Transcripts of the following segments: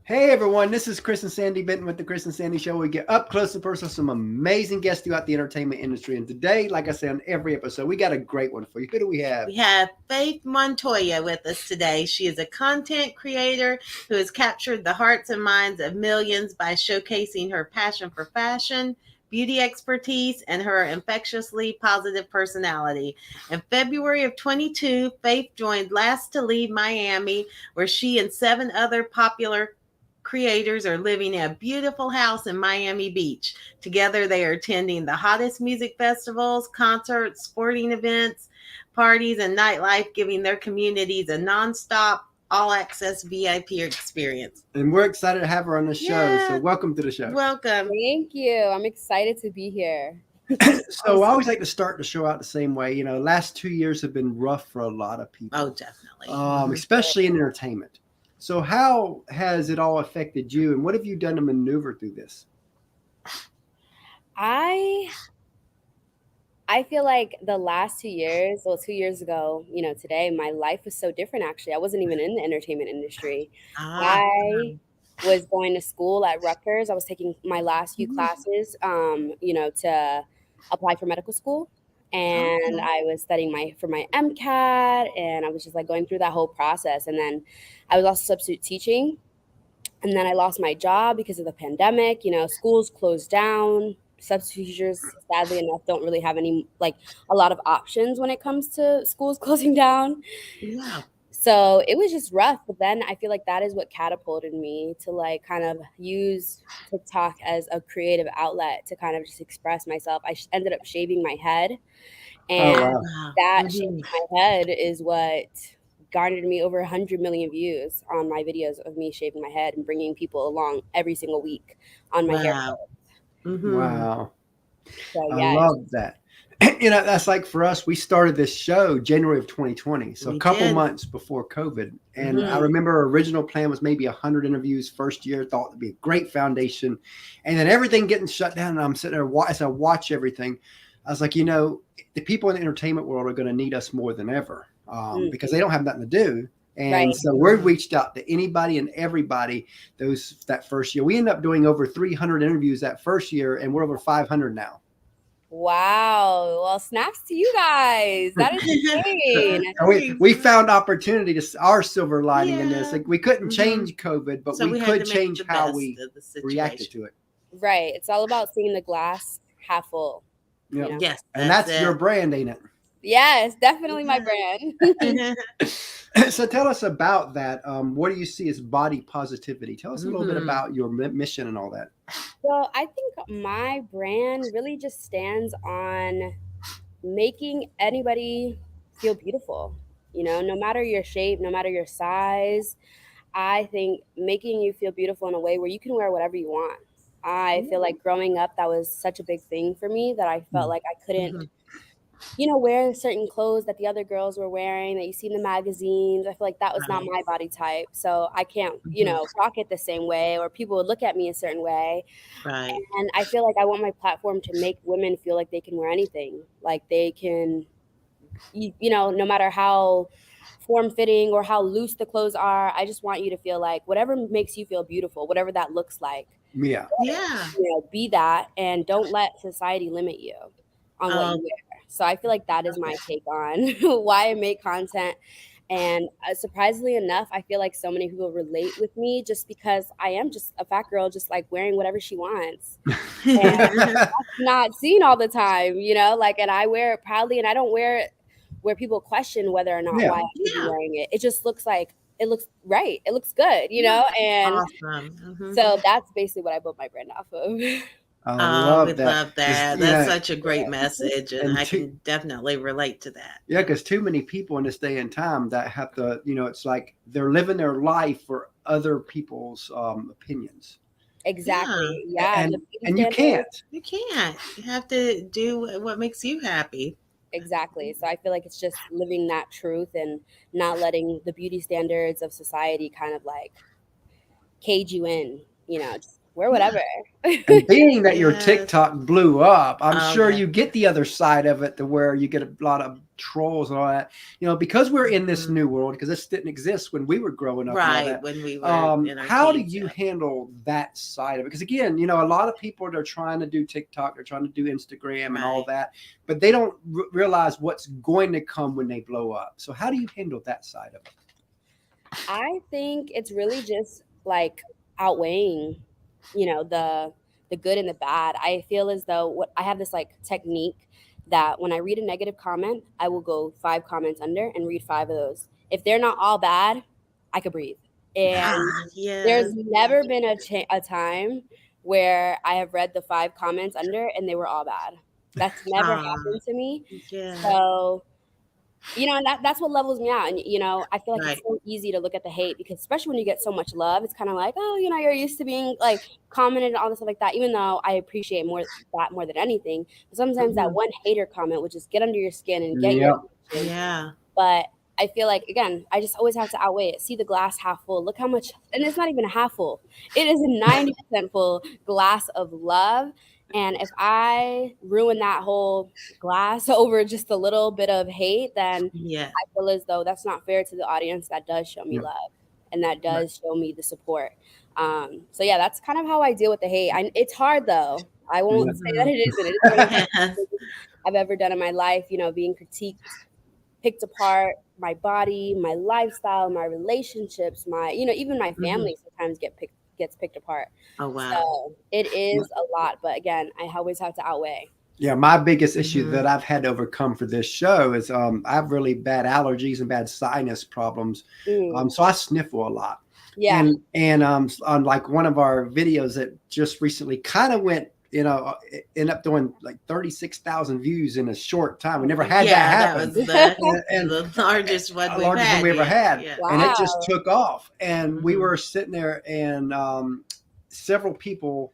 Hey everyone, this is Chris and Sandy Benton with the Chris and Sandy Show. We get up close and personal with some amazing guests throughout the entertainment industry. And today, like I said on every episode, we got a great one for you. Who do we have? We have Phaith Montoya with us today. She is a content creator who has captured the hearts and minds of millions by showcasing her passion for fashion, beauty expertise, and her infectiously positive personality. In February of 22, Phaith joined Last2Leave Miami, where she and 7 other popular creators are living in a beautiful house in Miami Beach. Together, they are attending the hottest music festivals, concerts, sporting events, parties, and nightlife, giving their communities a nonstop, all access VIP experience. And we're excited to have her on the show. So welcome to the show. Welcome. Thank you. I'm excited to be here. So I always like to start the show out the same way. You know, last 2 years have been rough for a lot of people. Oh, definitely. Especially in entertainment. So how has it all affected you, and what have you done to maneuver through this? I feel like the last 2 years, 2 years ago, today, my life was so different actually. I wasn't even in the entertainment industry. I was going to school at Rutgers. I was taking my last few classes, to apply for medical school. And I was studying for my MCAT, and I was just like going through that whole process. And then I was also substitute teaching. And then I lost my job because of the pandemic. Schools closed down. Substitute teachers, sadly enough, don't really have a lot of options when it comes to schools closing down. Yeah. So it was just rough. But then I feel like that is what catapulted me to kind of use TikTok as a creative outlet to kind of just express myself. I ended up shaving my head. And that shaving my head is what garnered me over 100 million views on my videos of me shaving my head and bringing people along every single week on my hair. Wow. So, I love that. That's like for us, we started this show January of 2020. So a couple months before COVID. And I remember our original plan was maybe 100 interviews first year, thought it'd be a great foundation. And then everything getting shut down. And I'm sitting there as I watch everything. I was like, the people in the entertainment world are going to need us more than ever because they don't have nothing to do. And so we reached out to anybody and everybody that first year. We ended up doing over 300 interviews that first year, and we're over 500 now. Wow. Well, snaps to you guys. That is insane. we found opportunity to our silver lining in this. Like we couldn't change COVID, but we could change how we reacted to it. Right. It's all about seeing the glass half full. Yep. Yes. And that's your brand, ain't it? Yes, definitely my brand. So tell us about that. What do you see as body positivity? Tell us a little bit about your mission and all that. Well, I think my brand really just stands on making anybody feel beautiful. No matter your shape, no matter your size, I think making you feel beautiful in a way where you can wear whatever you want. I feel like growing up, that was such a big thing for me that I felt like I couldn't wear certain clothes that the other girls were wearing that you see in the magazines. I feel like that was not my body type. So I can't, rock it the same way, or people would look at me a certain way. Right. And I feel like I want my platform to make women feel like they can wear anything. Like they can, no matter how form-fitting or how loose the clothes are, I just want you to feel like whatever makes you feel beautiful, whatever that looks like. Yeah. Be that, and don't let society limit you on what you wear. So I feel like that is my take on why I make content. And surprisingly enough, I feel like so many people relate with me just because I am just a fat girl, just like wearing whatever she wants. And that's not seen all the time, and I wear it proudly, and I don't wear it where people question whether or not why I should be wearing it. It just looks like it looks right. It looks good, and awesome. So that's basically what I built my brand off of. Love that. Love that. That's such a great message, and I can definitely relate to that. Yeah, because too many people in this day and time that have to, it's like they're living their life for other people's opinions. Exactly. Yeah. And you can't. You can't. You have to do what makes you happy. Exactly. So I feel like it's just living that truth and not letting the beauty standards of society kind of like cage you in, just we're whatever. And being that your Yes. TikTok blew up, I'm Oh, sure yeah. you get the other side of it to where you get a lot of trolls and all that. You know, because we're in this new world, because this didn't exist when we were growing up and all Right, that. when we were in our How do teens, you yeah. handle that side of it? Because again, you know, a lot of people are trying to do TikTok, they're trying to do Instagram and all Right. that, but they don't realize what's going to come when they blow up. So how do you handle that side of it? I think it's really just like outweighing, you know, the good and the bad. I feel as though what I have this like technique that when I read a negative comment, I will go 5 comments under and read 5 of those. If they're not all bad, I could breathe. And Yes. there's never been a time where I have read the 5 comments under and they were all bad. That's never happened to me. Yeah. So you know, and that's what levels me out. And, you know, I feel like Right. it's so easy to look at the hate because especially when you get so much love, it's kind of like, oh, you know, you're used to being like commented and all this stuff like that, even though I appreciate more than anything. But sometimes that one hater comment would just get under your skin and get your Yep. attention. Yeah. But I feel like, again, I just always have to outweigh it. See the glass half full. Look how much, and it's not even a half full. It is a 90% full glass of love. And if I ruin that whole glass over just a little bit of hate, then Yeah. I feel as though that's not fair to the audience that does show me Yep. love and that does show me the support. So yeah, that's kind of how I deal with the hate. It's hard though. I won't say that it isn't. It is one of the hardest things I've ever done in my life. You know, being critiqued, picked apart, my body, my lifestyle, my relationships, my even my family sometimes gets picked apart. Oh, wow. So it is a lot, but again, I always have to outweigh. Yeah, my biggest issue that I've had to overcome for this show is I have really bad allergies and bad sinus problems. So I sniffle a lot. Yeah. And on like one of our videos that just recently kind of went, you know, ended up doing like 36,000 views in a short time. We never had that happen. That was the largest one we ever had. Yeah. Wow. And it just took off. And we were sitting there and several people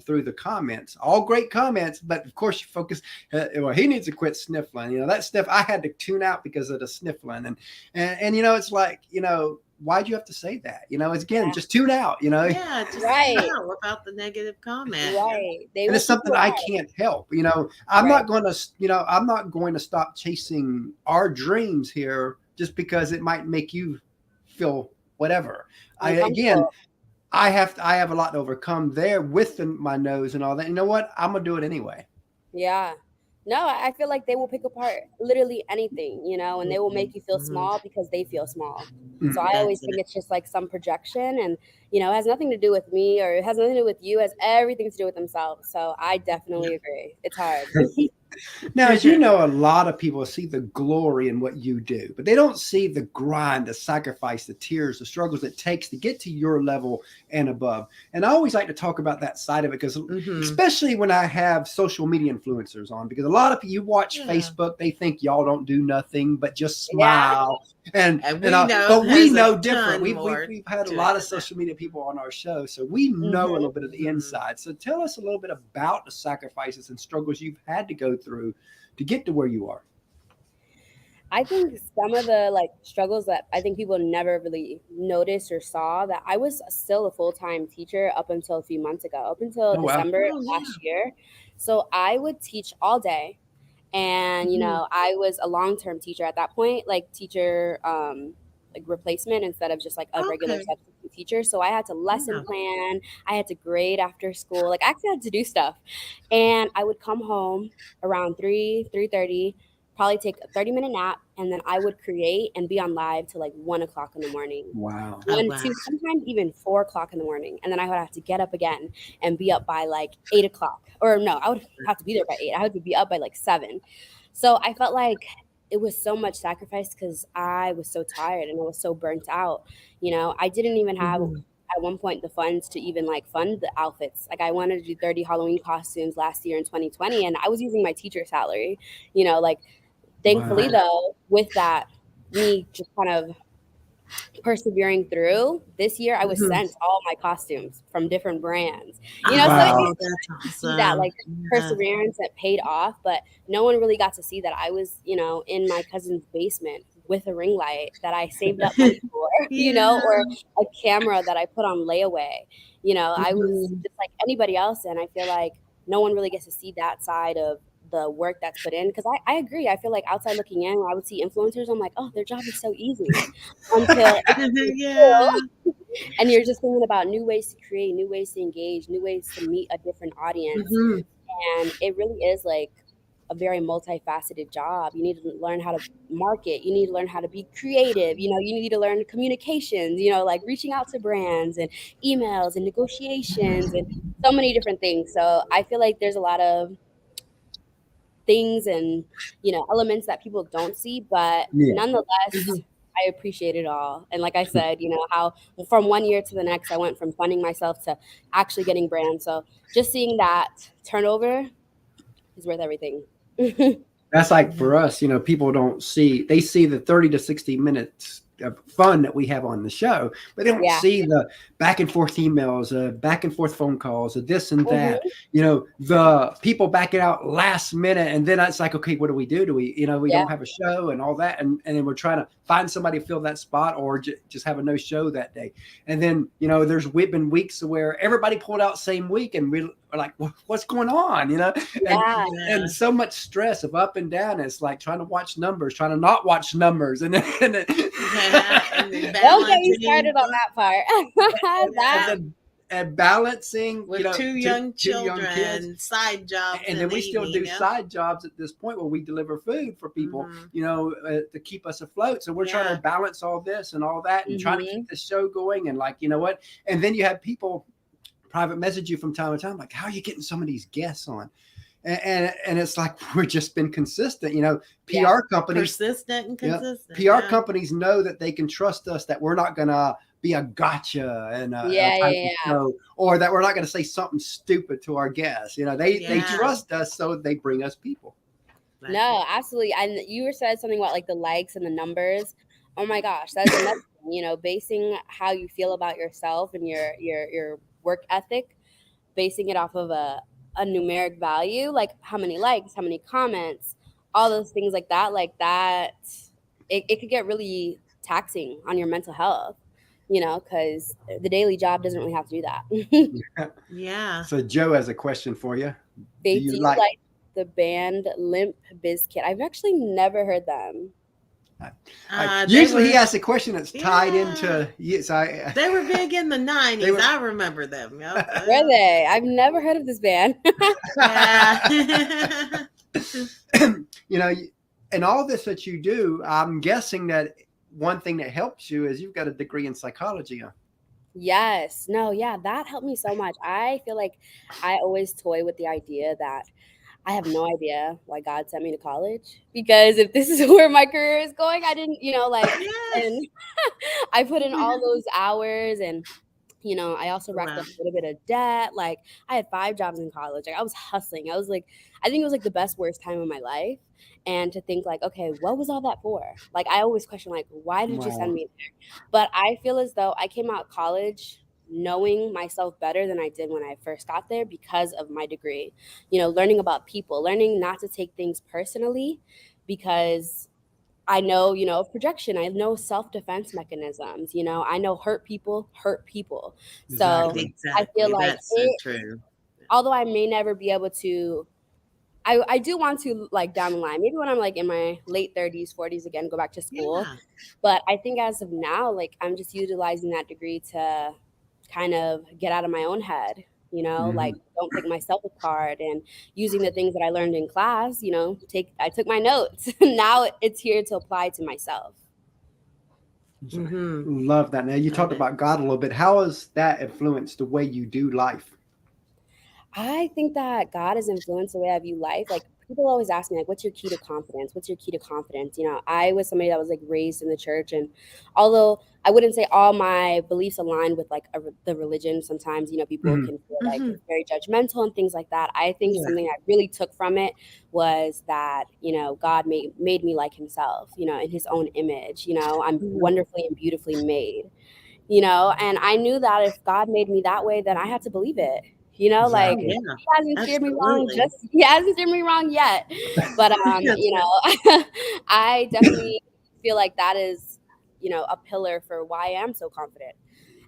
through the comments, all great comments, but of course you focus, well, he needs to quit sniffling. You know, that stuff I had to tune out because of the sniffling. And you know, it's like, you know, why'd you have to say that? You know, it's again, just tune out, you know? Yeah, just Right. without the negative comment. Right. And it's something I can't help. You know, I'm not going to stop chasing our dreams here just because it might make you feel whatever. I have a lot to overcome there with my nose and all that. You know what? I'm going to do it anyway. Yeah. No, I feel like they will pick apart literally anything, you know, and they will make you feel small because they feel small. So I always think it's just like some projection and, you know, it has nothing to do with me or it has nothing to do with you. It has everything to do with themselves. So I definitely agree. It's hard. Now, as you know, a lot of people see the glory in what you do, but they don't see the grind, the sacrifice, the tears, the struggles it takes to get to your level and above. And I always like to talk about that side of it because especially when I have social media influencers on, because a lot of people, you watch Facebook, they think y'all don't do nothing but just smile. And we know different. We've had a lot of social media people on our show, so we know a little bit of the inside. So tell us a little bit about the sacrifices and struggles you've had to go through to get to where you are. I think some of the like struggles that I think people never really noticed or saw, that I was still a full-time teacher up until a few months ago, up until December of last year. So I would teach all day. And, you know, I was a long-term teacher at that point, like teacher like replacement instead of just like a regular substitute teacher. So I had to lesson plan. I had to grade after school. Like I actually had to do stuff. And I would come home around 3:30, probably take a 30-minute nap, and then I would create and be on live till like 1 o'clock in the morning. Wow. 1, 2, sometimes even 4 o'clock in the morning. And then I would have to get up again and be up by like 8 o'clock. Or no, I would have to be there by 8. I would be up by like 7. So I felt like it was so much sacrifice because I was so tired and I was so burnt out. You know, I didn't even have at one point the funds to even like fund the outfits. Like I wanted to do 30 Halloween costumes last year in 2020, and I was using my teacher salary. You know, like thankfully though, with that, me just kind of persevering through this year, I was sent all my costumes from different brands, you know. So you see that like perseverance that paid off, but no one really got to see that I was, you know, in my cousin's basement with a ring light that I saved up money for, or a camera that I put on layaway. I was just like anybody else, and I feel like no one really gets to see that side of the work that's put in, because I agree. I feel like outside looking in, I would see influencers, I'm like, oh, their job is so easy, until and you're just thinking about new ways to create, new ways to engage, new ways to meet a different audience. And it really is like a very multifaceted job. You need to learn how to market. You need to learn how to be creative. You need to learn communications, like reaching out to brands and emails and negotiations and so many different things. So I feel like there's a lot of things and, elements that people don't see, but nonetheless, I appreciate it all. And like I said, how from one year to the next, I went from funding myself to actually getting brands. So just seeing that turnover is worth everything. That's like for us, people don't see, they see the 30 to 60 minutes of fun that we have on the show, but they don't see the back and forth emails, back and forth phone calls, this and that, the people back it out last minute. And then it's like, okay, what do? We we don't have a show and all that. And then we're trying to find somebody to fill that spot, or just have a no show that day. And then, there's been weeks where everybody pulled out same week, and we're like, what's going on? And so much stress of up and down. It's like trying to watch numbers, trying to not watch numbers. And then don't get me started on that part. And balancing with two young children, side jobs, and then we still do side jobs at this point where we deliver food for people, to keep us afloat. So we're trying to balance all this and all that, and trying to keep the show going. And like, what? And then you have people private message you from time to time, like, how are you getting some of these guests on? And it's like, we're just been consistent, PR companies, persistent and consistent. PR companies know that they can trust us, that we're not gonna be a gotcha and show, or that we're not going to say something stupid to our guests. They trust us, so they bring us people. No, absolutely. And you said something about like the likes and the numbers. Oh my gosh, that's another thing, basing how you feel about yourself and your work ethic, basing it off of a numeric value, like how many likes, how many comments, all those things like that, it could get really taxing on your mental health, because the daily job doesn't really have to do that. Yeah. So Joe has a question for you. Do you like the band Limp Bizkit? I've actually never heard them. Usually he asks a question that's tied into they were big in the 90s. I remember them. Were they? I've never heard of this band. And all this that you do, I'm guessing that one thing that helps you is you've got a degree in psychology. Yes. No, yeah, that helped me so much. I feel like I always toy with the idea that I have no idea why God sent me to college, because if this is where my career is going, I didn't, and I put in all those hours, and I also racked up a little bit of debt. Like, I had 5 jobs in college. Like, I was hustling. I think it was like the best, worst time of my life. And to think like, okay, what was all that for? Like, I always question, like, why did you send me there? But I feel as though I came out of college knowing myself better than I did when I first got there, because of my degree, learning about people, learning not to take things personally, because I know, projection, I know self-defense mechanisms, I know hurt people. So exactly. I feel like that's so true. Although I may never be able to, I do want to, like, down the line, maybe when I'm like in my late 30s, 40s again, go back to school. Yeah. But I think as of now, like, I'm just utilizing that degree to kind of get out of my own head, like, don't take myself apart, and using the things that I learned in class, I took my notes. Now it's here to apply to myself. Love that. Now, you talked about God a little bit. How has that influenced the way you do life? I think that God has influenced the way I view life. Like, people always ask me, like, what's your key to confidence? What's your key to confidence? I was somebody that was, like, raised in the church. And although I wouldn't say all my beliefs align with, like, the religion, sometimes, people can feel like it's very judgmental and things like that. I think something I really took from it was that, God made me like himself, in his own image. I'm wonderfully and beautifully made, and I knew that if God made me that way, then I had to believe it. He hasn't steered me wrong. He hasn't steered me wrong yet. But I definitely feel like that is, a pillar for why I am so confident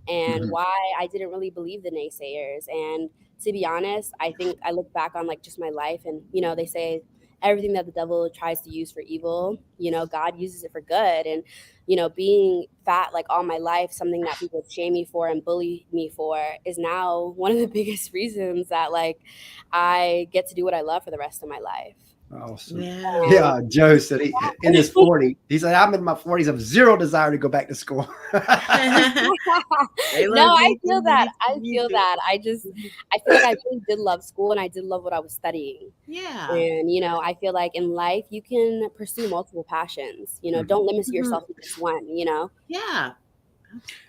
and why I didn't really believe the naysayers. And to be honest, I think I look back on like just my life and, they say everything that the devil tries to use for evil, God uses it for good. And, being fat like all my life, something that people shame me for and bully me for, is now one of the biggest reasons that like I get to do what I love for the rest of my life. Awesome. Yeah, Joe said in his 40s, he said, I'm in my 40s, I have zero desire to go back to school. No, I feel that. I feel like I really did love school and I did love what I was studying. Yeah. And, I feel like in life, you can pursue multiple passions. Don't limit yourself to just one, Yeah.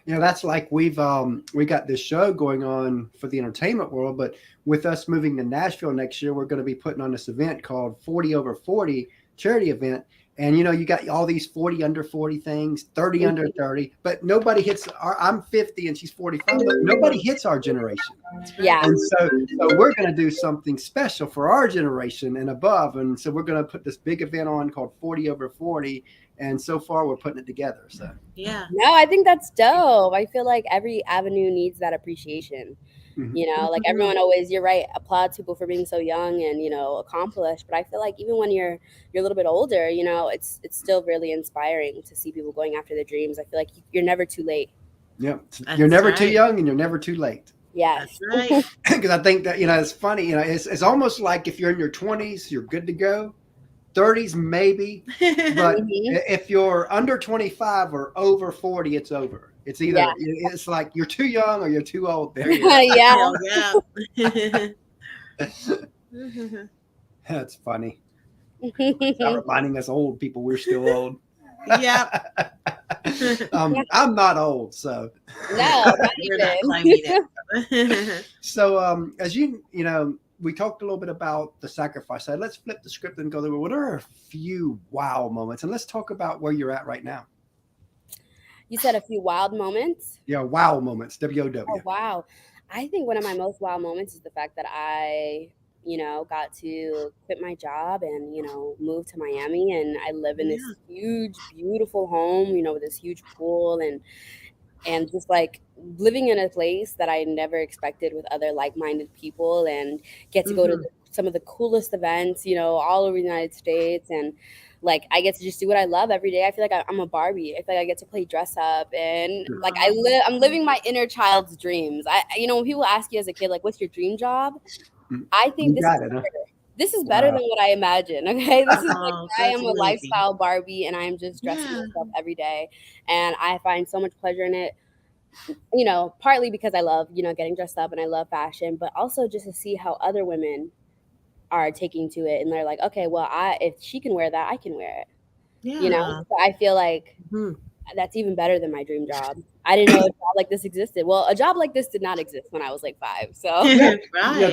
That's like we got this show going on for the entertainment world, but with us moving to Nashville next year, we're going to be putting on this event called 40 over 40 charity event. And, you got all these 40 under 40 things, 30 under 30, but nobody hits I'm 50 and she's 45, but nobody hits our generation. Yeah. And so we're going to do something special for our generation and above. And so we're going to put this big event on called 40 over 40. And so far we're putting it together. So, yeah. No, I think that's dope. I feel like every avenue needs that appreciation. Like everyone always, you're right, applauds people for being so young and, accomplished. But I feel like even when you're a little bit older, it's still really inspiring to see people going after their dreams. I feel like you're never too late. Yeah. You're never too young and you're never too late. Yes. That's right. Because I think that, it's funny, it's almost like if you're in your 20s, you're good to go. 30s, maybe. But if you're under 25 or over 40, it's over. It's either it's like you're too young or you're too old. There you go. That's funny. Not reminding us old people we're still old. Yeah. I'm not old, so. No, you're not climbing it. So as we talked a little bit about the sacrifice side. Let's flip the script and go there. What are a few wow moments? And let's talk about where you're at right now. You said a few wild moments? Yeah, wow moments, W-O-W. Oh, wow. I think one of my most wow moments is the fact that I, got to quit my job and, move to Miami. And I live in this huge, beautiful home, with this huge pool and just like living in a place that I never expected with other like-minded people and get to go to some of the coolest events, all over the United States. And like, I get to just do what I love every day. I feel like I'm a Barbie. I feel like I get to play dress up and like I'm living my inner child's dreams. When people ask you as a kid, like, what's your dream job? I think this is better than what I imagined. Okay. This is like, I am a lifestyle Barbie and I am just dressing myself every day. And I find so much pleasure in it, partly because I love, getting dressed up and I love fashion, but also just to see how other women are taking to it. And they're like, okay, well, if she can wear that, I can wear it. Yeah. So I feel like that's even better than my dream job. I didn't know a job like this existed. Well, a job like this did not exist when I was like 5. So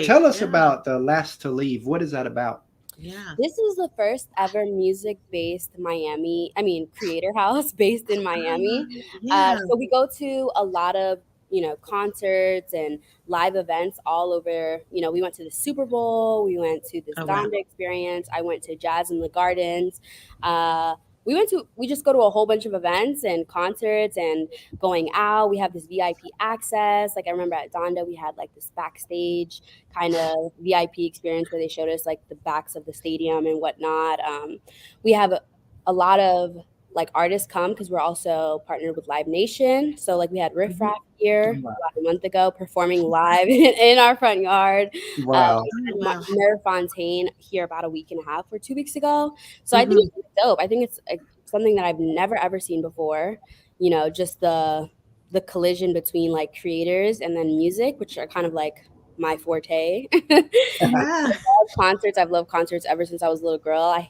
tell us about the Last2Leave. What is that about? Yeah. This is the first ever music-based creator house based in Miami. So we go to a lot of, concerts and live events all over. We went to the Super Bowl. We went to this Donda experience. I went to Jazz in the Gardens. We just go to a whole bunch of events and concerts and going out. We have this VIP access. Like I remember at Donda, we had like this backstage kind of VIP experience where they showed us like the backs of the stadium and whatnot. We have a lot of like artists come because we're also partnered with Live Nation. So like we had Riff Raff here about a month ago performing live in our front yard. Wow. Mary Fontaine here about a week and a half or 2 weeks ago. So I think it's dope. I think it's something that I've never ever seen before. Just the collision between like creators and then music, which are kind of like my forte. Concerts. I've loved concerts ever since I was a little girl. I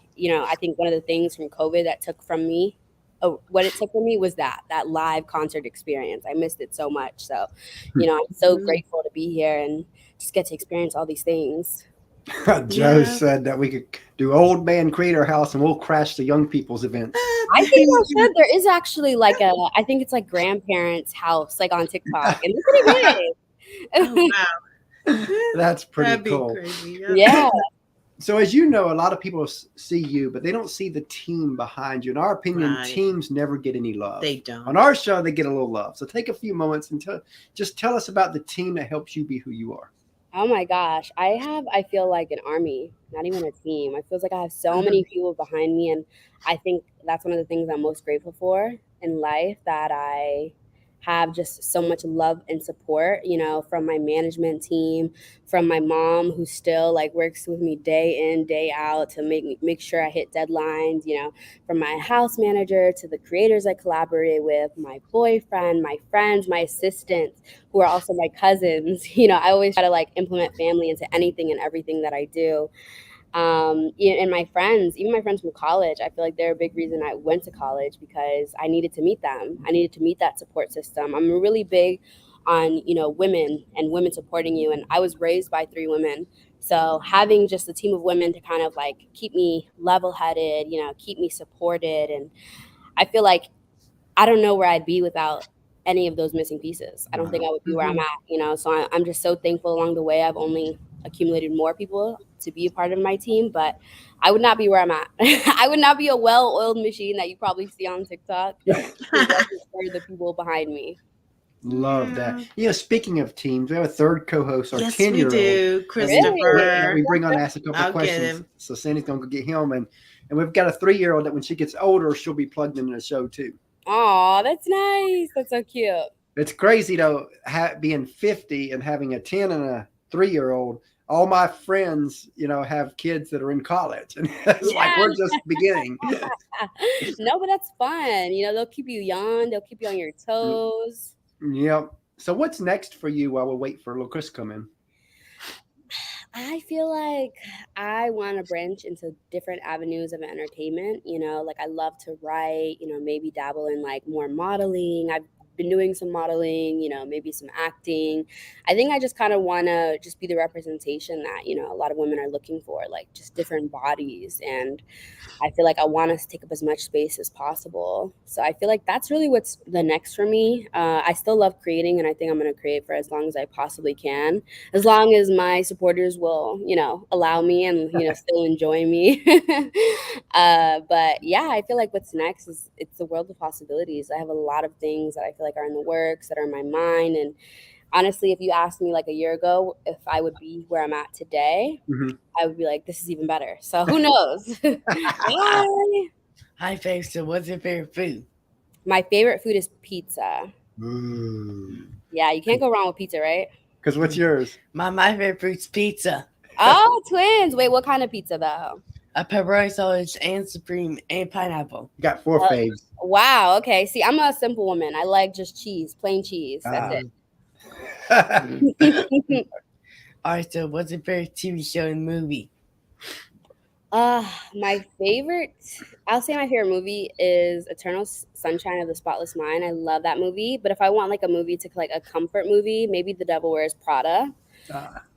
think one of the things from COVID that took from me, what it took from me was that live concert experience. I missed it so much. So, I'm so grateful to be here and just get to experience all these things. Joe said that we could do old man creator house and we'll crash the young people's events. I think I should. There is actually like I think it's like grandparents' house like on TikTok, and they're pretty big. Oh, wow. That's pretty cool. Crazy, yeah. So as you know, a lot of people see you, but they don't see the team behind you. In our opinion, teams never get any love. They don't. On our show, they get a little love. So take a few moments and just tell us about the team that helps you be who you are. Oh my gosh. I feel like an army, not even a team. I feel like I have so many people behind me. And I think that's one of the things I'm most grateful for in life, that I have just so much love and support, from my management team, from my mom, who still like works with me day in, day out to make sure I hit deadlines, from my house manager to the creators I collaborated with, my boyfriend, my friends, my assistants, who are also my cousins. I always try to like implement family into anything and everything that I do. And my friends, even my friends from college, I feel like they're a big reason I went to college, because I needed to meet them. I needed to meet that support system. I'm really big on, women and women supporting you. And I was raised by 3 women. So having just a team of women to kind of like keep me level-headed, keep me supported. And I feel like I don't know where I'd be without any of those missing pieces. I don't think I would be where I'm at, so I'm just so thankful along the way. I've only accumulated more people to be a part of my team, but I would not be where I'm at. I would not be a well-oiled machine that you probably see on TikTok if it wasn't for the people behind me. Love that. Speaking of teams, we have a third co-host, our 10-year-old. We do, Christopher. We bring on to ask a couple of questions. So Sandy's going to go get him. And we've got a 3-year-old that when she gets older, she'll be plugged into the show too. Oh, that's nice. That's so cute. It's crazy though, being 50 and having a 10 and a 3-year-old. All my friends, have kids that are in college, and it's like we're just beginning. No, but that's fun. They'll keep you young. They'll keep you on your toes. Yep. So what's next for you while we wait for little Chris to come in? I feel like I want to branch into different avenues of entertainment. Like I love to write, maybe dabble in like more modeling. I've been doing some modeling, maybe some acting. I think I just kind of want to just be the representation that, a lot of women are looking for, like just different bodies. And I feel like I want to take up as much space as possible. So I feel like that's really what's the next for me. I still love creating, and I think I'm going to create for as long as I possibly can, as long as my supporters will, allow me and, still enjoy me. But yeah, I feel like what's next is it's the world of possibilities. I have a lot of things that I feel like are in the works, that are in my mind. And honestly, if you asked me like a year ago if I would be where I'm at today, I would be like, this is even better. So who knows? Hi. Hi, Phaith. So what's your favorite food? My favorite food is pizza. Yeah, you can't go wrong with pizza, right? Because what's yours? My favorite food's pizza. Oh, twins. Wait, what kind of pizza though? A pepperoni sausage and supreme and pineapple. You got 4 faves. Wow. Okay. See, I'm a simple woman. I like just cheese, plain cheese. That's it. All right, so what's your favorite TV show and movie? My favorite, I'll say my favorite movie is Eternal Sunshine of the Spotless Mind. I love that movie. But if I want like a movie to like a comfort movie, maybe The Devil Wears Prada.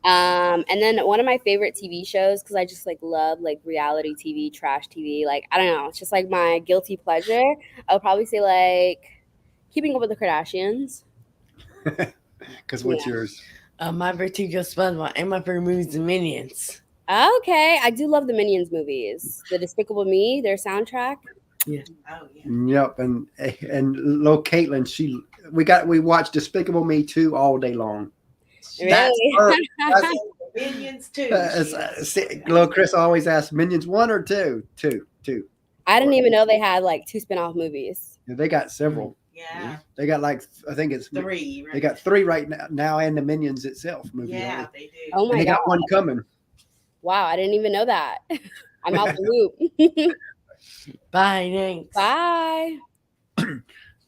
And then one of my favorite TV shows, because I just like love like reality TV, trash TV. Like, I don't know, it's just like my guilty pleasure. I would probably say like Keeping Up with the Kardashians. Because what's yours? My favorite TV show is SpongeBob, and my favorite movie is The Minions. Okay, I do love the Minions movies. The Despicable Me, their soundtrack. Yeah. Oh, yeah. Yep. And little Caitlin, we watched Despicable Me 2 all day long. Really? That's Minions too. Little Chris always asks, Minions 1 or 2? 2. I didn't even know they had like 2 spin-off movies. Yeah, they got several. Yeah. They got like, I think it's 3. Right? They got 3 right now, and the Minions itself movie. Yeah, they do. Oh my God. They got 1 coming. Wow, I didn't even know that. I'm out the loop. Bye, thanks. Bye.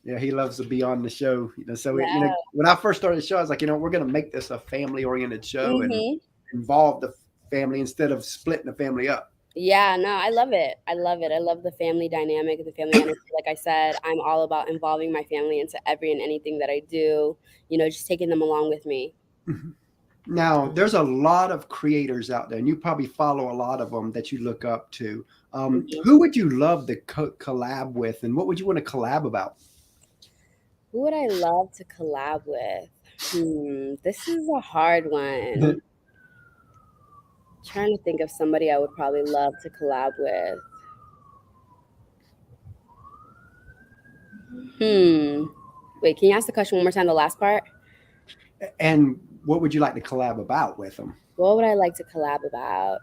Yeah, he loves to be on the show. So when I first started the show, I was like, we're going to make this a family-oriented show and involve the family instead of splitting the family up. Yeah, no, I love it. I love the family dynamic, the family energy. Like I said, I'm all about involving my family into every and anything that I do, just taking them along with me. Now, there's a lot of creators out there, and you probably follow a lot of them that you look up to. Who would you love to collab with, and what would you want to collab about? Who would I love to collab with? This is a hard one. Trying to think of somebody I would probably love to collab with. Wait, can you ask the question one more time, the last part? And what would you like to collab about with them? What would I like to collab about?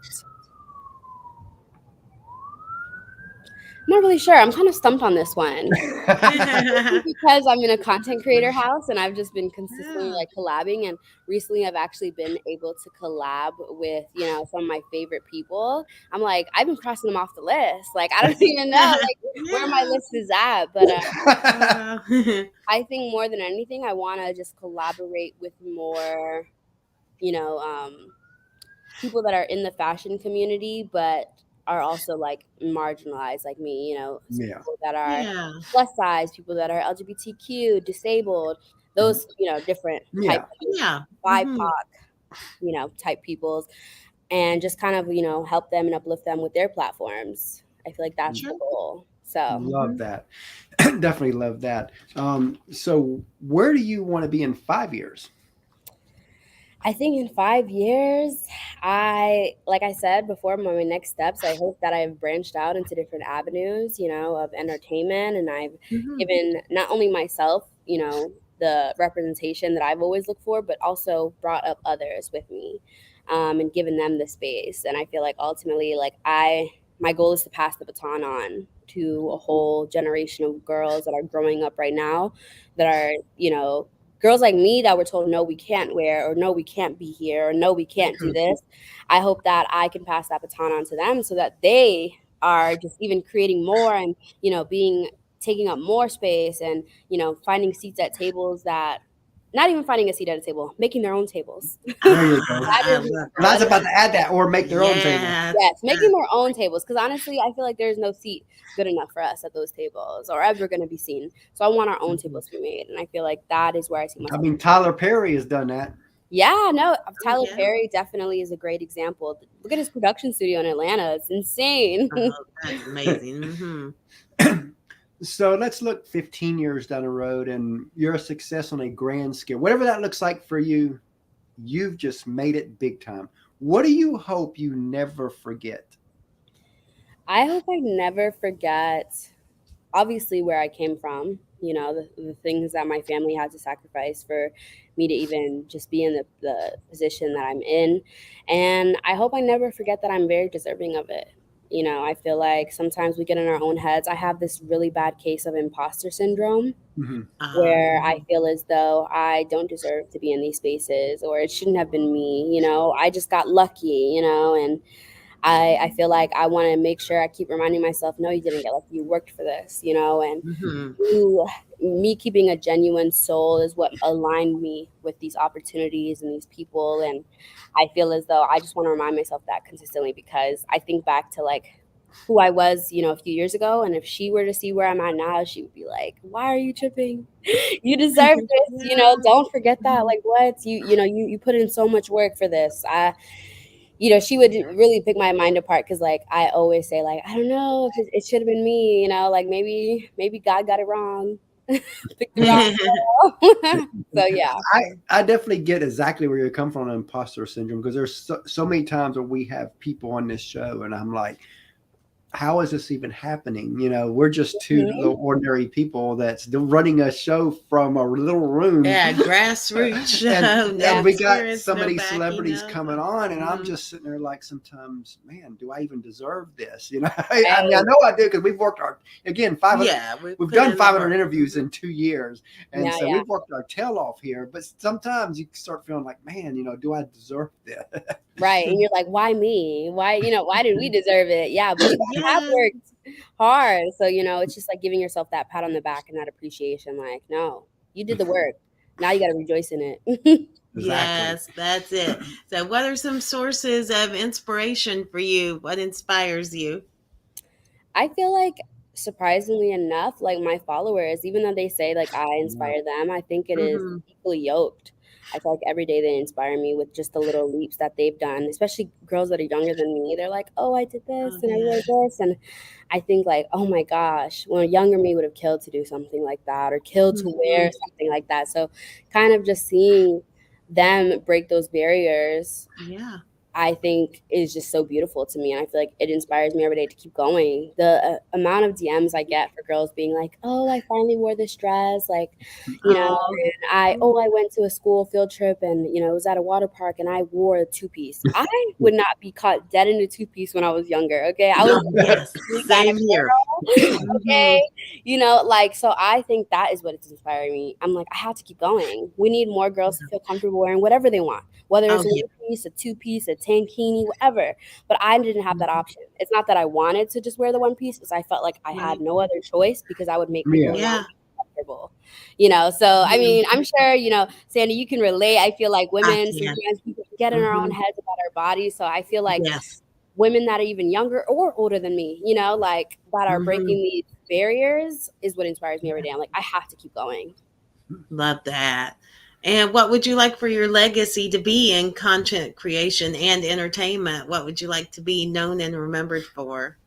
I'm not really sure. I'm kind of stumped on this one. Because I'm in a content creator house and I've just been consistently like collabing, and recently I've actually been able to collab with, you know, some of my favorite people. I'm like, I've been crossing them off the list. Like, I don't even know like where my list is at. But I think more than anything, I want to just collaborate with more, you know, people that are in the fashion community, but are also like marginalized like me, you know, people that are plus size, people that are LGBTQ, disabled, those, you know, different type of BIPOC, you know, type peoples, and just kind of, you know, help them and uplift them with their platforms. I feel like that's the goal. So love that. Definitely love that. So where do you want to be in 5 years? I think in 5 years, like I said before, my next steps, I hope that I've branched out into different avenues, you know, of entertainment. And I've given not only myself, you know, the representation that I've always looked for, but also brought up others with me, and given them the space. And I feel like ultimately, like my goal is to pass the baton on to a whole generation of girls that are growing up right now, that are, you know, girls like me that were told, no, we can't wear, or no, we can't be here, or no, we can't do this. I hope that I can pass that baton on to them so that they are just even creating more and, you know, taking up more space and, you know, finding seats at tables that, not even finding a seat at a table, making their own tables. There you go. I was about to add that, or make their own table. Yes, making their own tables. Because honestly, I feel like there's no seat good enough for us at those tables or ever going to be seen. So I want our own tables to be made. And I feel like that is where I see myself. I mean, Tyler Perry has done that. Yeah, no, Tyler Perry definitely is a great example. Look at his production studio in Atlanta. It's insane. Oh, that's amazing. So let's look 15 years down the road, and you're a success on a grand scale. Whatever that looks like for you, you've just made it big time. What do you hope you never forget? I hope I never forget, obviously, where I came from, you know, the things that my family had to sacrifice for me to even just be in the position that I'm in. And I hope I never forget that I'm very deserving of it. You know, I feel like sometimes we get in our own heads. I have this really bad case of imposter syndrome, where I feel as though I don't deserve to be in these spaces, or it shouldn't have been me. You know, I just got lucky, you know, and I feel like I want to make sure I keep reminding myself, no, you didn't get lucky. You worked for this, you know, and me keeping a genuine soul is what aligned me with these opportunities and these people. And I feel as though I just want to remind myself that consistently, because I think back to like who I was, you know, a few years ago. And if she were to see where I'm at now, she would be like, why are you tripping? You deserve this, you know, don't forget that. Like, what? You know, you put in so much work for this. You know, she would really pick my mind apart, because like I always say, like, I don't know if it should have been me, you know, like maybe God got it wrong. Picked the wrong so yeah, I definitely get exactly where you're coming from on imposter syndrome, because there's so many times where we have people on this show and I'm like, how is this even happening? You know, we're just two little ordinary people that's running a show from a little room. Yeah, grassroots show. and we got so many celebrities coming on, and I'm just sitting there like, sometimes, man, do I even deserve this? You know, I mean, I know I do, because we've worked our, again, 500. Yeah, we've done 500 interviews in 2 years, and so we've worked our tail off here. But sometimes you start feeling like, man, you know, do I deserve this? Right. And you're like, why me? Why, you know, why did we deserve it? Yeah, but you have worked hard. So, you know, it's just like giving yourself that pat on the back and that appreciation. Like, no, you did the work. Now you got to rejoice in it. Exactly. Yes, that's it. So what are some sources of inspiration for you? What inspires you? I feel like, surprisingly enough, like my followers, even though they say like I inspire them, I think it is equally yoked. I feel like every day they inspire me with just the little leaps that they've done, especially girls that are younger than me. They're like, oh, I did this and I did this. And I think like, oh my gosh, well, younger me would have killed to do something like that, or killed to wear something like that. So kind of just seeing them break those barriers I think is just so beautiful to me. And I feel like it inspires me every day to keep going. The amount of DMs I get for girls being like, oh, I finally wore this dress. Like, you know, Oh, and I went to a school field trip and, you know, it was at a water park and I wore a two-piece. I would not be caught dead in a two-piece when I was younger. Okay. I was oh yes, kind of same here. girl. Mhm. Okay. You know, like, so I think that is what is inspiring me. I'm like, I have to keep going. We need more girls to feel comfortable wearing whatever they want, whether Oh it's a yeah. one piece, a two piece, a tankini, whatever. But I didn't have that option. It's not that I wanted to just wear the one piece, because I felt like I had Right. no other choice because I would make people Yeah. around Yeah. me comfortable. You know, so I Mhm. mean, I'm sure, you know, Sandy, you can relate. I feel like I women can. sometimes we get in our own Mhm. heads about our bodies. So I feel like Yes. women that are even younger or older than me, you know, like that are Mhm. breaking these barriers is what inspires me every day. I'm like, I have to keep going. Love that. And what would you like for your legacy to be in content creation and entertainment? What would you like to be known and remembered for?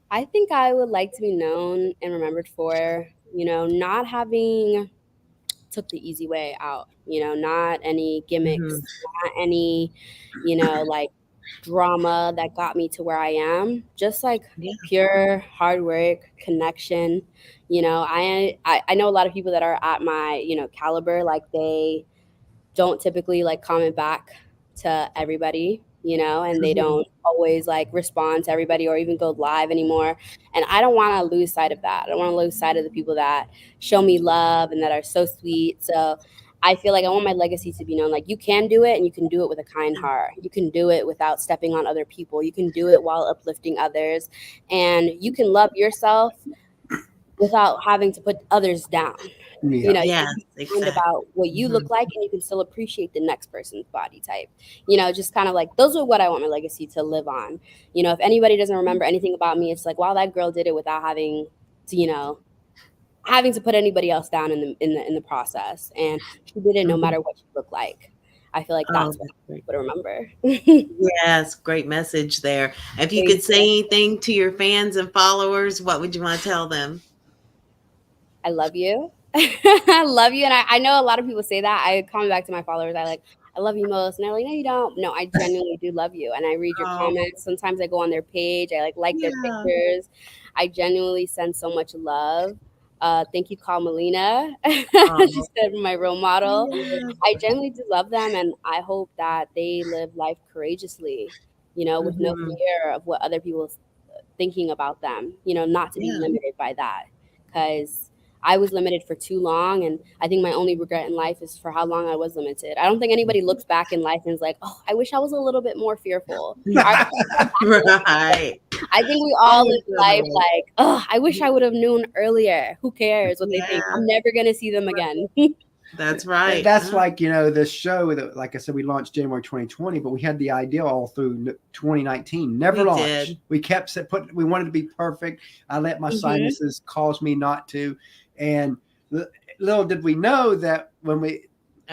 I think I would like to be known and remembered for, you know, not having took the easy way out, you know, not any Mhm. gimmicks, not any, you know, like drama that got me to where I am, just like Yeah. pure hard work, connection. You know, I know a lot of people that are at my, you know, caliber, like they don't typically like comment back to everybody, you know, and they Mhm. don't always like respond to everybody or even go live anymore. And I don't want to lose sight of that. I don't want to lose sight of the people that show me love and that are so sweet. So I feel like I want my legacy to be known like you can do it, and you can do it with a kind heart. You can do it without stepping on other people. You can do it while uplifting others, and you can love yourself without having to put others down. You Yeah. know, you Yes, can be kind exactly. about what you Mhm. look like, and you can still appreciate the next person's body type. You know, just kind of like those are what I want my legacy to live on. You know, if anybody doesn't remember anything about me, it's like, wow, that girl did it without having to, you know, having to put anybody else down in the process. And she did it no Mhm. matter what she looked like. I feel like Oh, that's what that's great. people to remember. Yes, great message there. If you could Thank say anything to your fans and followers, what would you want to tell them? I love you. I love you. And I know a lot of people say that. I comment back to my followers. I love you most. And they're like, no, you don't. No, I genuinely do love you. And I read your Oh, comments. Sometimes I go on their page. I like their yeah. pictures. I genuinely send so much love. Thank you, Melina. Oh, She said my role model. yes. I genuinely do love them. And I hope that they live life courageously, you know, with no Mhm. fear of what other people thinking about them, you know, not to be Yeah. limited by that. Because I was limited for too long. And I think my only regret in life is for how long I was limited. I don't think anybody looks back in life and is like, oh, I wish I was a little bit more fearful. Or Right. I think we all Always live life revelate. like, oh, I wish I would have known earlier. Who cares what they think? Yeah, I'm never going to see them again. that's right. That's like, the show that, like I said, we launched January 2020, but we had the idea all through 2019. Never We launched. did. We kept we wanted to be perfect. I let my Hmm. sinuses cause me not to. And little did we know that And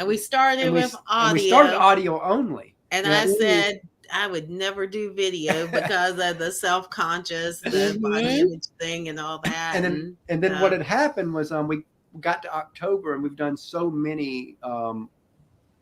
we started and we with and we started audio, audio only. and I That said I would never do video because of the self-conscious, the body Hmm. image thing and all that. and then And and then what had happened was we got to October and we've done so many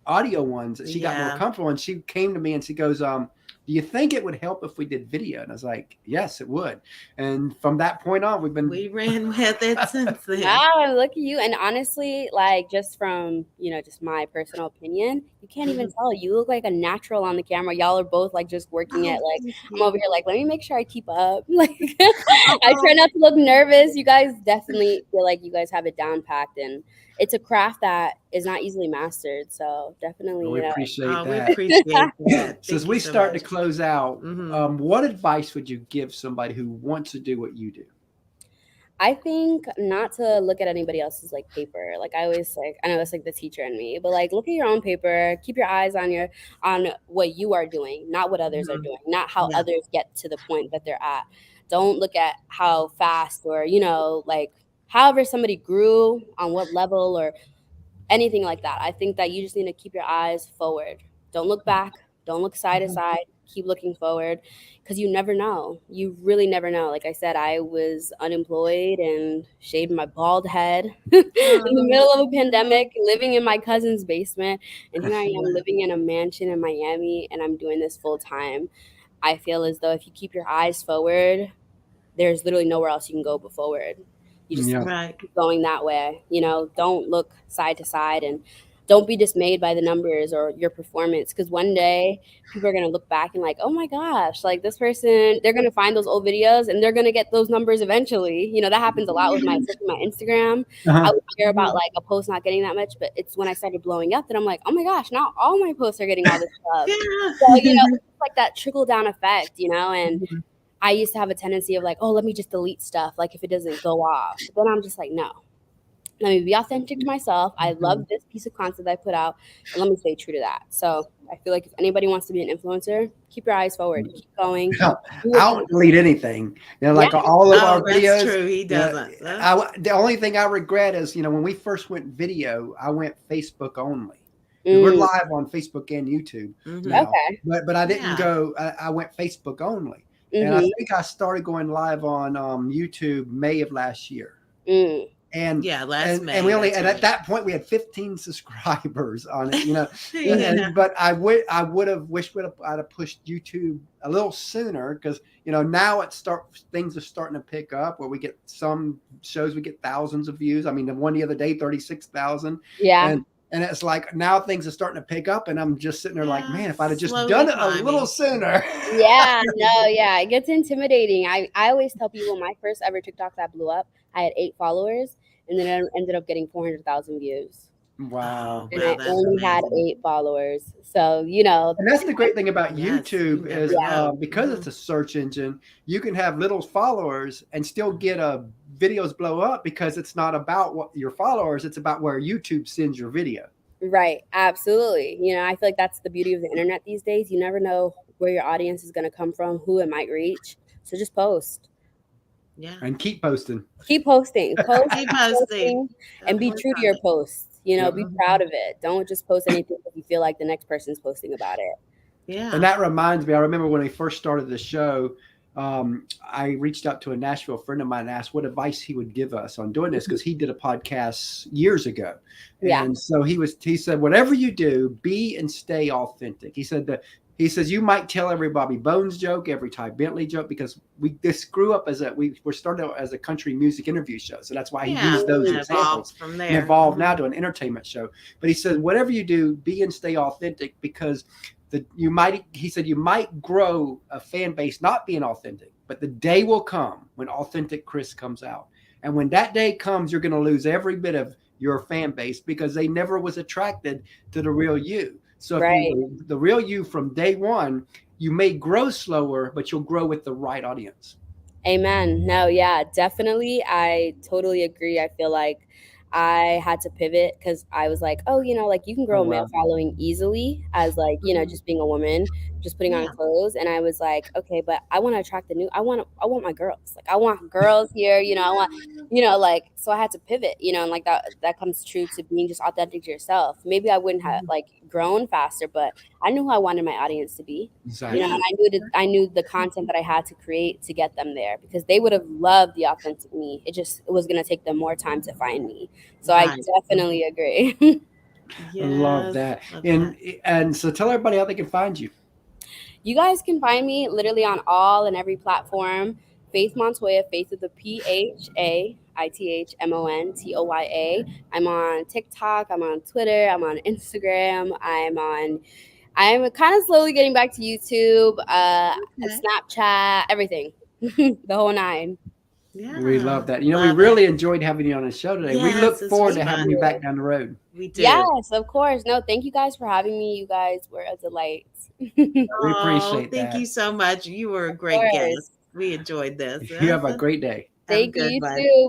audio ones that she got more yeah, comfortable, and she came to me and she goes, do you think it would help if we did video? And I was like, yes, it would. And from that point on, we've been we ran with it since then. Wow, look at you. And honestly, like just from, you know, just my personal opinion, you can't even Mhm. tell. You look like a natural on the camera. Y'all are both like just working it. Oh, Like thank I'm over you. here like, let me make sure I keep up. Like I try not to look nervous. You guys definitely feel like you guys have it down packed, and it's a craft that is not easily mastered. So definitely, we you know, appreciate Oh, we that. appreciate that. So as Thank you we so start to much. close out, Hmm. what advice would you give somebody who wants to do what you do? I think not to look at anybody else's like paper. Like I always like I know it's like the teacher in me, but like look at your own paper, keep your eyes on what you are doing, not what others are Hmm. doing, not how Yeah. others get to the point that they're at. Don't look at how fast or, you know, like however somebody grew on what level or anything like that. I think that you just need to keep your eyes forward. Don't look back, don't look side to Mhm. side. keep looking forward, because you never know. You really never know. Like I said, I was unemployed and shaved my bald head in the middle of a pandemic, living in my cousin's basement, and here I am living in a mansion in Miami, and I'm doing this full time. I feel as though if you keep your eyes forward, there's literally nowhere else you can go but forward. You just keep going that way. Don't look side to side, and don't be dismayed by the numbers or your performance, because one day people are going to look back and like, oh my gosh, like this person, they're going to find those old videos and they're going to get those numbers eventually. That happens a lot with my Instagram. I would hear about like a post not getting that much, but it's when I started blowing up that I'm like, oh my gosh, now all my posts are getting all this stuff. So, it's like that trickle down effect, and I used to have a tendency of like, oh, let me just delete stuff, like if it doesn't go off. But then I'm just like, no, let me be authentic to myself. I love this piece of content that I put out, and let me stay true to that. So I feel like if anybody wants to be an influencer, keep your eyes forward, keep going. I don't delete anything. Like all of our videos. That's true. He doesn't. The only thing I regret is, when we first went video, I went Facebook only. We're live on Facebook and YouTube now, but I didn't go. I went Facebook only. And I think I started going live on YouTube May of last year. And last May. And we only, and at that point we had 15 subscribers on it, but I would have wished I'd have pushed YouTube a little sooner, because now things are starting to pick up, where we get some shows, we get thousands of views. I mean, the one the other day, 36,000. Yeah. And it's like now things are starting to pick up, and I'm just sitting there like, man, if I'd have just done it a little sooner. It gets intimidating. I always tell people my first ever TikTok that blew up, I had 8 followers, and then I ended up getting 400,000 views. Wow. And I only had 8 followers. So, And that's the great thing about YouTube is because it's a search engine, you can have little followers and still get videos blow up, because it's not about what your followers, it's about where YouTube sends your video. Right. Absolutely. I feel like that's the beauty of the internet these days. You never know where your audience is going to come from, who it might reach. So just post. Yeah. And keep posting. Keep posting. Keep posting. And be true to your posts. Be proud of it. Don't just post anything if you feel like the next person's posting about it. Yeah. And that reminds me, I remember when I first started the show, I reached out to a Nashville friend of mine and asked what advice he would give us on doing this, because he did a podcast years ago. And so he said, whatever you do, be and stay authentic. He says, you might tell every Bobby Bones joke, every Ty Bentley joke, because this grew up we were started as a country music interview show. So that's why he used those examples from there. And evolved now to an entertainment show. But he said, whatever you do, be and stay authentic, because you might grow a fan base not being authentic, but the day will come when authentic Chris comes out. And when that day comes, you're going to lose every bit of your fan base, because they never was attracted to the real you. So if the real you from day one, you may grow slower, but you'll grow with the right audience. Amen. No, yeah, definitely. I totally agree. I feel like I had to pivot, because I was like, oh, like you can grow a male following easily as like, just being a woman, just putting on clothes. And I was like, okay, but I want to attract I want my girls. Like I want girls here, I want, so I had to pivot, and like that comes true to being just authentic to yourself. Maybe I wouldn't have like grown faster, but I knew who I wanted my audience to be, exactly. And I knew the content that I had to create to get them there, because they would have loved the authentic me. It was going to take them more time to find me. So I definitely agree. I love that. And so tell everybody how they can find you. You guys can find me literally on all and every platform. Phaith Montoya, Phaith with a PHAITHMONTOYA. I'm on TikTok. I'm on Twitter. I'm on Instagram. I'm kind of slowly getting back to YouTube, Snapchat, everything, the whole 9. Yeah. We love that. We really enjoyed having you on the show today. We look forward to having you back down the road. We do. Yes, of course. No, thank you guys for having me. You guys were a delight. We appreciate that. Thank you so much. You were a great guest. We enjoyed this. You have a great day. Thank you too.